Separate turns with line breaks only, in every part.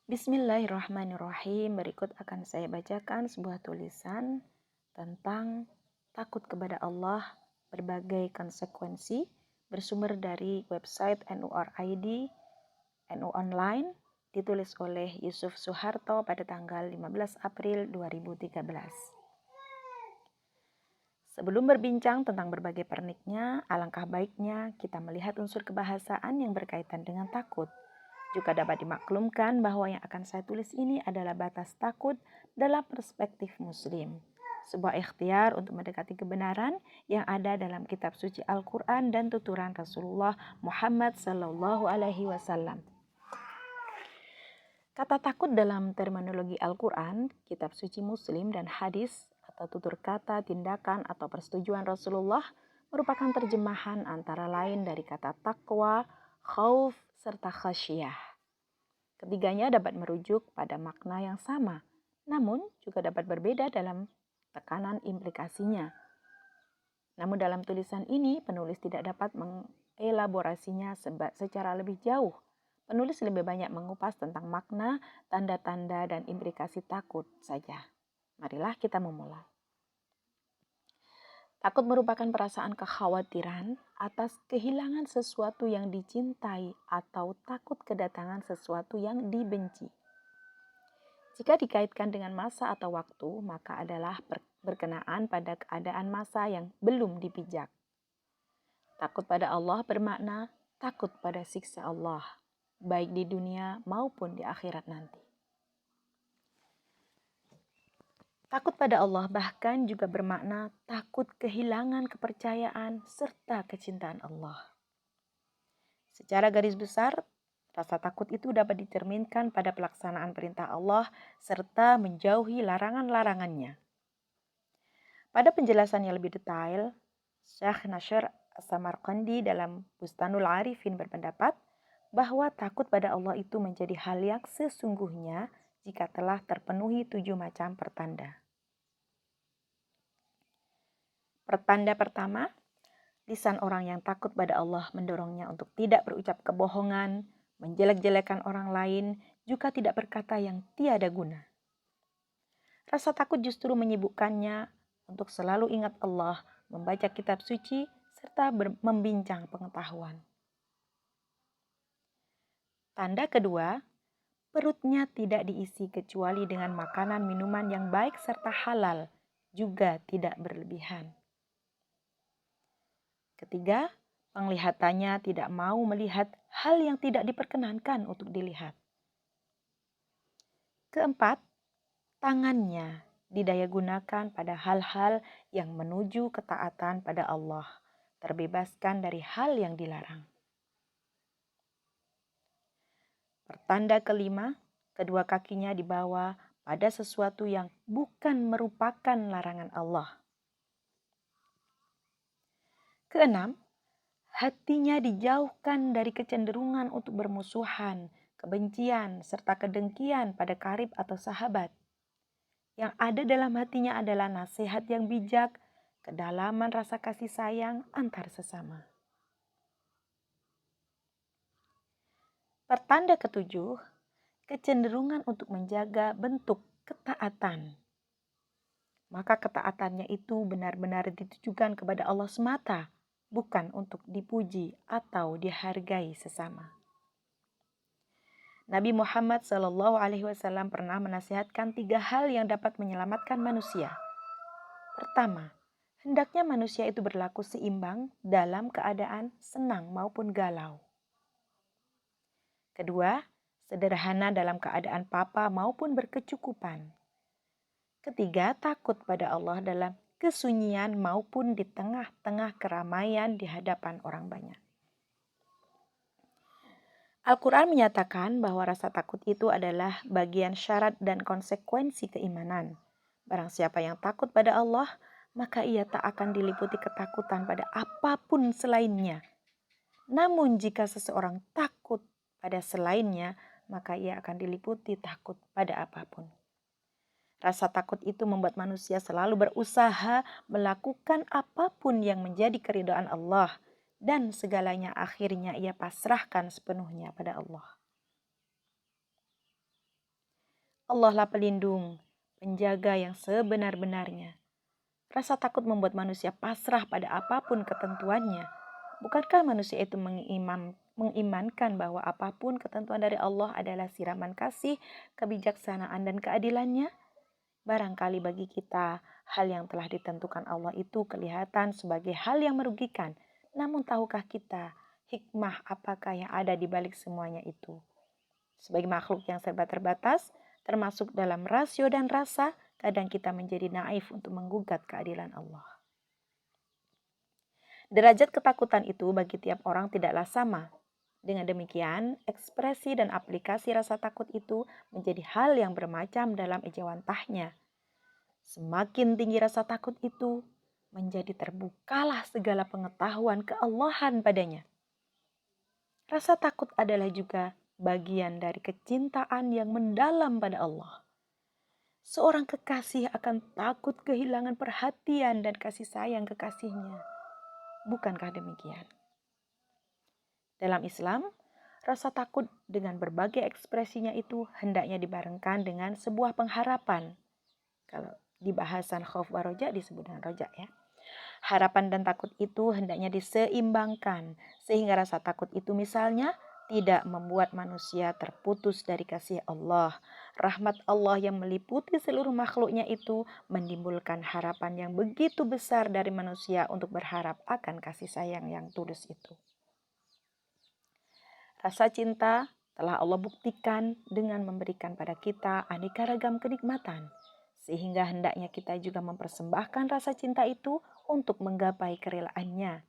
Bismillahirrahmanirrahim. Berikut akan saya bacakan sebuah tulisan tentang takut kepada Allah, berbagai konsekuensi, bersumber dari website NUR-ID, NU Online, ditulis oleh Yusuf Suharto pada tanggal 15 April 2013. Sebelum berbincang tentang berbagai perniknya, alangkah baiknya kita melihat unsur kebahasaan yang berkaitan dengan takut. Juga dapat dimaklumkan bahwa yang akan saya tulis ini adalah batas takut dalam perspektif Muslim. Sebuah ikhtiar untuk mendekati kebenaran yang ada dalam kitab suci Al-Quran dan tuturan Rasulullah Muhammad SAW. Kata takut dalam terminologi Al-Quran, kitab suci Muslim dan hadis atau tutur kata, tindakan, atau persetujuan Rasulullah merupakan terjemahan antara lain dari kata takwa, khauf, serta khasyah. Ketiganya dapat merujuk pada makna yang sama, namun juga dapat berbeda dalam tekanan implikasinya. Namun dalam tulisan ini, penulis tidak dapat mengelaborasinya secara lebih jauh. Penulis lebih banyak mengupas tentang makna, tanda-tanda, dan implikasi takut saja. Marilah kita memulai. Takut merupakan perasaan kekhawatiran atas kehilangan sesuatu yang dicintai atau takut kedatangan sesuatu yang dibenci. Jika dikaitkan dengan masa atau waktu, maka adalah berkenaan pada keadaan masa yang belum dipijak. Takut pada Allah bermakna takut pada siksa Allah, baik di dunia maupun di akhirat nanti. Takut pada Allah bahkan juga bermakna takut kehilangan kepercayaan serta kecintaan Allah. Secara garis besar, rasa takut itu dapat dicerminkan pada pelaksanaan perintah Allah serta menjauhi larangan-larangannya. Pada penjelasan yang lebih detail, Syekh Nashr As-Samarqandi dalam Bustanul Arifin berpendapat bahwa takut pada Allah itu menjadi hal yang sesungguhnya jika telah terpenuhi 7 macam pertanda. Pertanda pertama, lisan orang yang takut pada Allah mendorongnya untuk tidak berucap kebohongan, menjelek-jelekan orang lain, juga tidak berkata yang tiada guna. Rasa takut justru menyibukkannya untuk selalu ingat Allah, membaca kitab suci, serta membincang pengetahuan. Tanda kedua, perutnya tidak diisi kecuali dengan makanan minuman yang baik serta halal, juga tidak berlebihan. Ketiga, penglihatannya tidak mau melihat hal yang tidak diperkenankan untuk dilihat. Keempat, tangannya didayagunakan pada hal-hal yang menuju ketaatan pada Allah, terbebaskan dari hal yang dilarang. Pertanda kelima, kedua kakinya dibawa pada sesuatu yang bukan merupakan larangan Allah. Keenam, hatinya dijauhkan dari kecenderungan untuk bermusuhan, kebencian, serta kedengkian pada karib atau sahabat. Yang ada dalam hatinya adalah nasihat yang bijak, kedalaman rasa kasih sayang antar sesama. Pertanda ketujuh, kecenderungan untuk menjaga bentuk ketaatan. Maka ketaatannya itu benar-benar ditujukan kepada Allah semata, bukan untuk dipuji atau dihargai sesama. Nabi Muhammad SAW pernah menasihatkan 3 hal yang dapat menyelamatkan manusia. Pertama, hendaknya manusia itu berlaku seimbang dalam keadaan senang maupun galau. Kedua, sederhana dalam keadaan papa maupun berkecukupan. Ketiga, takut pada Allah dalam kesunyian maupun di tengah-tengah keramaian di hadapan orang banyak. Al-Quran menyatakan bahwa rasa takut itu adalah bagian syarat dan konsekuensi keimanan. Barang siapa yang takut pada Allah, maka ia tak akan diliputi ketakutan pada apapun selainnya. Namun jika seseorang takut pada selainnya, maka ia akan diliputi takut pada apapun. Rasa takut itu membuat manusia selalu berusaha melakukan apapun yang menjadi keridhaan Allah, dan segalanya akhirnya ia pasrahkan sepenuhnya pada Allah. Allah lah pelindung, penjaga yang sebenar-benarnya. Rasa takut membuat manusia pasrah pada apapun ketentuannya. Bukankah manusia itu mengimankan bahwa apapun ketentuan dari Allah adalah siraman kasih, kebijaksanaan, dan keadilannya? Barangkali bagi kita, hal yang telah ditentukan Allah itu kelihatan sebagai hal yang merugikan. Namun tahukah kita, hikmah apakah yang ada di balik semuanya itu? Sebagai makhluk yang serba terbatas, termasuk dalam rasio dan rasa, kadang kita menjadi naif untuk menggugat keadilan Allah. Derajat ketakutan itu bagi tiap orang tidaklah sama. Dengan demikian, ekspresi dan aplikasi rasa takut itu menjadi hal yang bermacam dalam ejawantahnya. Semakin tinggi rasa takut itu, menjadi terbukalah segala pengetahuan keallahan padanya. Rasa takut adalah juga bagian dari kecintaan yang mendalam pada Allah. Seorang kekasih akan takut kehilangan perhatian dan kasih sayang kekasihnya. Bukankah demikian? Dalam Islam, rasa takut dengan berbagai ekspresinya itu hendaknya dibarengkan dengan sebuah pengharapan. Kalau di bahasan khauf wa roja disebut dengan roja ya. Harapan dan takut itu hendaknya diseimbangkan sehingga rasa takut itu misalnya tidak membuat manusia terputus dari kasih Allah. Rahmat Allah yang meliputi seluruh makhluknya itu menimbulkan harapan yang begitu besar dari manusia untuk berharap akan kasih sayang yang tulus itu. Rasa cinta telah Allah buktikan dengan memberikan pada kita aneka ragam kenikmatan. Sehingga hendaknya kita juga mempersembahkan rasa cinta itu untuk menggapai kerelaannya.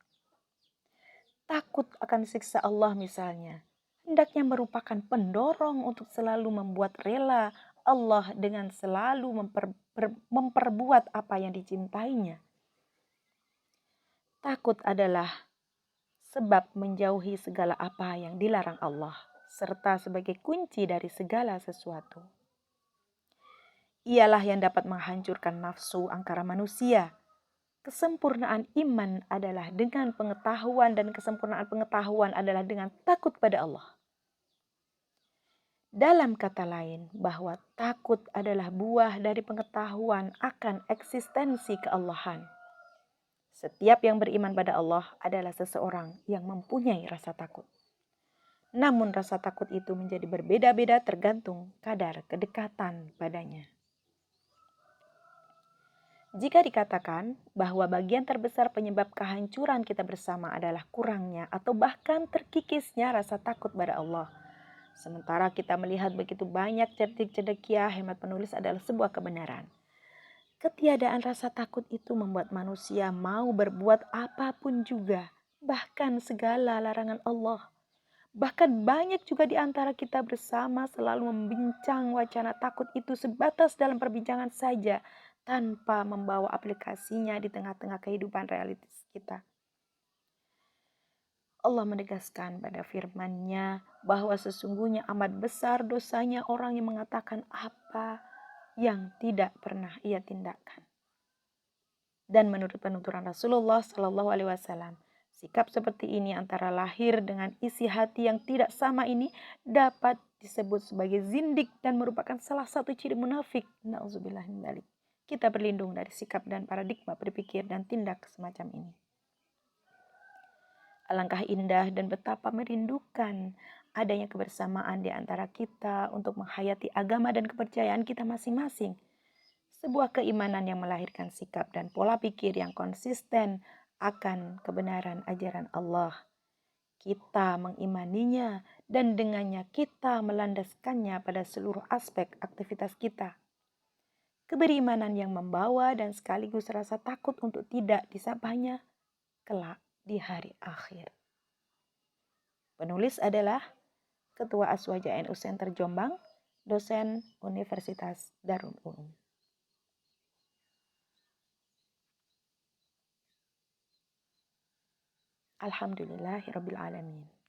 Takut akan siksa Allah misalnya, hendaknya merupakan pendorong untuk selalu membuat rela Allah dengan selalu memperbuat apa yang dicintainya. Takut adalah sebab menjauhi segala apa yang dilarang Allah, serta sebagai kunci dari segala sesuatu. Ialah yang dapat menghancurkan nafsu angkara manusia. Kesempurnaan iman adalah dengan pengetahuan dan kesempurnaan pengetahuan adalah dengan takut pada Allah. Dalam kata lain, bahwa takut adalah buah dari pengetahuan akan eksistensi keallahan. Setiap yang beriman pada Allah adalah seseorang yang mempunyai rasa takut. Namun rasa takut itu menjadi berbeda-beda tergantung kadar kedekatan padanya. Jika dikatakan bahwa bagian terbesar penyebab kehancuran kita bersama adalah kurangnya atau bahkan terkikisnya rasa takut pada Allah. Sementara kita melihat begitu banyak cerdik-cerdekia, hemat penulis adalah sebuah kebenaran. Ketiadaan rasa takut itu membuat manusia mau berbuat apapun juga, bahkan segala larangan Allah. Bahkan banyak juga di antara kita bersama selalu membincang wacana takut itu sebatas dalam perbincangan saja, tanpa membawa aplikasinya di tengah-tengah kehidupan realitas kita. Allah menegaskan pada firman-Nya bahwa sesungguhnya amat besar dosanya orang yang mengatakan apa yang tidak pernah ia tindakan. Dan menurut penuturan Rasulullah Shallallahu Alaihi Wasallam, sikap seperti ini antara lahir dengan isi hati yang tidak sama ini dapat disebut sebagai zindik dan merupakan salah satu ciri munafik. Nauzubillah min dzalik. Kita berlindung dari sikap dan paradigma berpikir dan tindak semacam ini. Alangkah indah dan betapa merindukan adanya kebersamaan di antara kita untuk menghayati agama dan kepercayaan kita masing-masing. Sebuah keimanan yang melahirkan sikap dan pola pikir yang konsisten akan kebenaran ajaran Allah. Kita mengimaninya dan dengannya kita melandaskannya pada seluruh aspek aktivitas kita. Keberimanan yang membawa dan sekaligus rasa takut untuk tidak disapanya kelak di hari akhir. Penulis adalah Ketua Aswaja NU Center Jombang, dosen Universitas Darul Ulum. Alhamdulillahirabbil alamin.